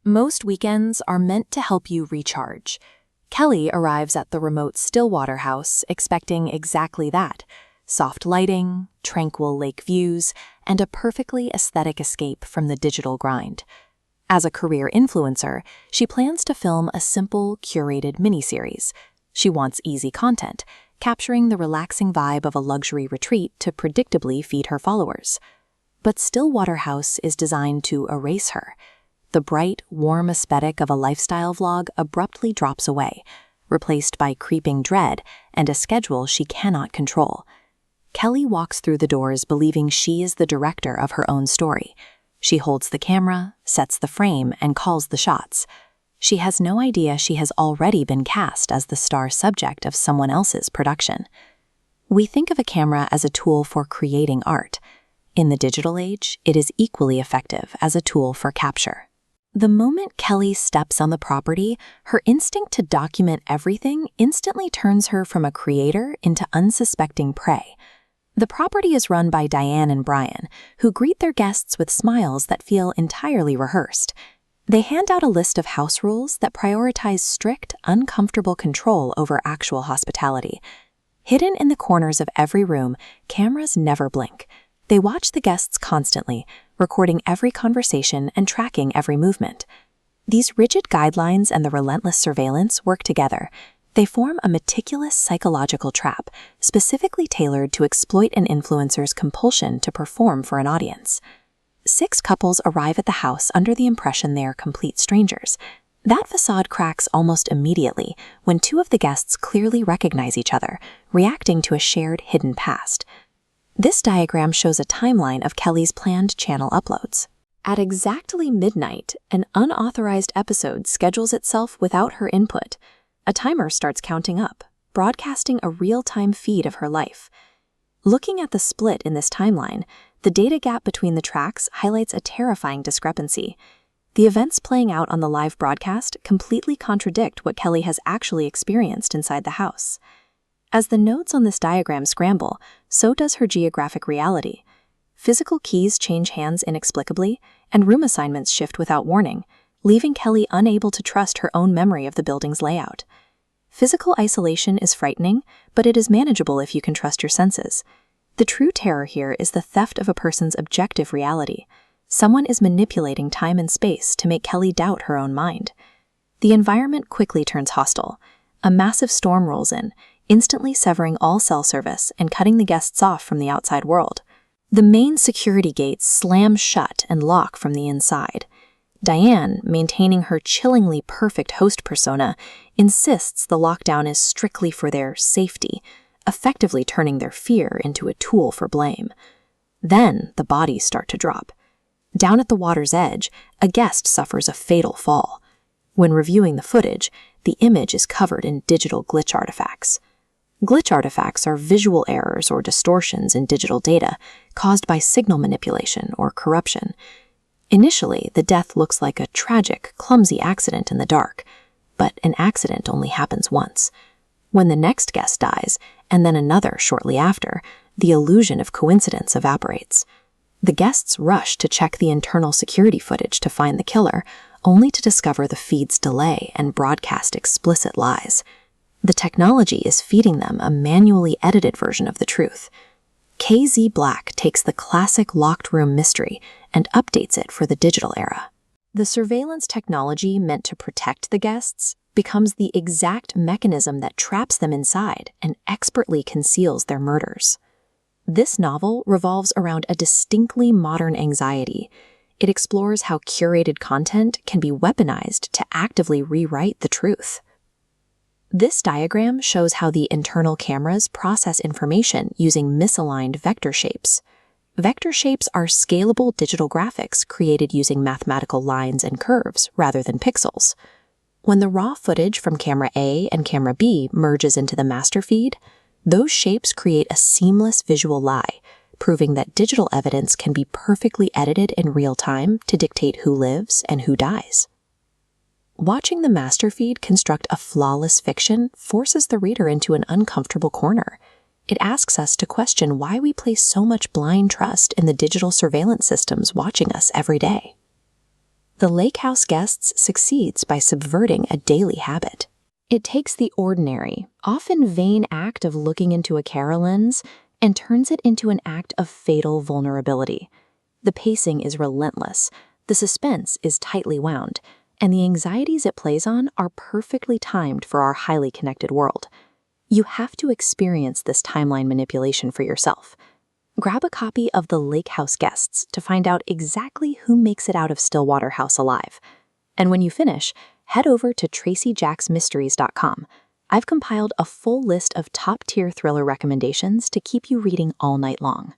Most weekends are meant to help you recharge. Kelly arrives at the remote Stillwater house expecting exactly that: soft lighting, tranquil lake views, and a perfectly aesthetic escape from the digital grind. As a career influencer, she plans to film a simple, curated miniseries. She wants easy content, capturing the relaxing vibe of a luxury retreat to predictably feed her followers. But Stillwater House is designed to erase her. The bright, warm aesthetic of a lifestyle vlog abruptly drops away, replaced by creeping dread and a schedule she cannot control. Kelly walks through the doors believing she is the director of her own story. She holds the camera, sets the frame, and calls the shots. She has no idea she has already been cast as the star subject of someone else's production. We think of a camera as a tool for creating art. In the digital age, it is equally effective as a tool for capture. The moment Kelly steps on the property, her instinct to document everything instantly turns her from a creator into unsuspecting prey. The property is run by Diane and Brian, who greet their guests with smiles that feel entirely rehearsed. They hand out a list of house rules that prioritize strict, uncomfortable control over actual hospitality. Hidden in the corners of every room, cameras never blink. They watch the guests constantly, recording every conversation and tracking every movement. These rigid guidelines and the relentless surveillance work together. They form a meticulous psychological trap, specifically tailored to exploit an influencer's compulsion to perform for an audience. 6 couples arrive at the house under the impression they are complete strangers. That facade cracks almost immediately when 2 of the guests clearly recognize each other, reacting to a shared hidden past. This diagram shows a timeline of Kelly's planned channel uploads. At exactly midnight, an unauthorized episode schedules itself without her input. A timer starts counting up, broadcasting a real-time feed of her life. Looking at the split in this timeline, the data gap between the tracks highlights a terrifying discrepancy. The events playing out on the live broadcast completely contradict what Kelly has actually experienced inside the house. As the nodes on this diagram scramble, so does her geographic reality. Physical keys change hands inexplicably, and room assignments shift without warning, leaving Kelly unable to trust her own memory of the building's layout. Physical isolation is frightening, but it is manageable if you can trust your senses. The true terror here is the theft of a person's objective reality. Someone is manipulating time and space to make Kelly doubt her own mind. The environment quickly turns hostile. A massive storm rolls in, instantly severing all cell service and cutting the guests off from the outside world. The main security gates slam shut and lock from the inside. Diane, maintaining her chillingly perfect host persona, insists the lockdown is strictly for their safety, effectively turning their fear into a tool for blame. Then the bodies start to drop. Down at the water's edge, a guest suffers a fatal fall. When reviewing the footage, the image is covered in digital glitch artifacts. Glitch artifacts are visual errors or distortions in digital data caused by signal manipulation or corruption. Initially, the death looks like a tragic, clumsy accident in the dark, but an accident only happens once. When the next guest dies, and then another shortly after, the illusion of coincidence evaporates. The guests rush to check the internal security footage to find the killer, only to discover the feed's delay and broadcast explicit lies. The technology is feeding them a manually edited version of the truth. KZ Black takes the classic locked room mystery and updates it for the digital era. The surveillance technology meant to protect the guests becomes the exact mechanism that traps them inside and expertly conceals their murders. This novel revolves around a distinctly modern anxiety. It explores how curated content can be weaponized to actively rewrite the truth. This diagram shows how the internal cameras process information using misaligned vector shapes. Vector shapes are scalable digital graphics created using mathematical lines and curves rather than pixels. When the raw footage from camera A and camera B merges into the master feed, those shapes create a seamless visual lie, proving that digital evidence can be perfectly edited in real time to dictate who lives and who dies. Watching the master feed construct a flawless fiction forces the reader into an uncomfortable corner. It asks us to question why we place so much blind trust in the digital surveillance systems watching us every day. The Lakehouse Guests succeeds by subverting a daily habit. It takes the ordinary, often vain act of looking into a camera lens and turns it into an act of fatal vulnerability. The pacing is relentless, the suspense is tightly wound, and the anxieties it plays on are perfectly timed for our highly connected world. You have to experience this timeline manipulation for yourself. Grab a copy of The Lakehouse Guests to find out exactly who makes it out of Stillwater House alive. And when you finish, head over to tracyjaxmysteries.com. I've compiled a full list of top-tier thriller recommendations to keep you reading all night long.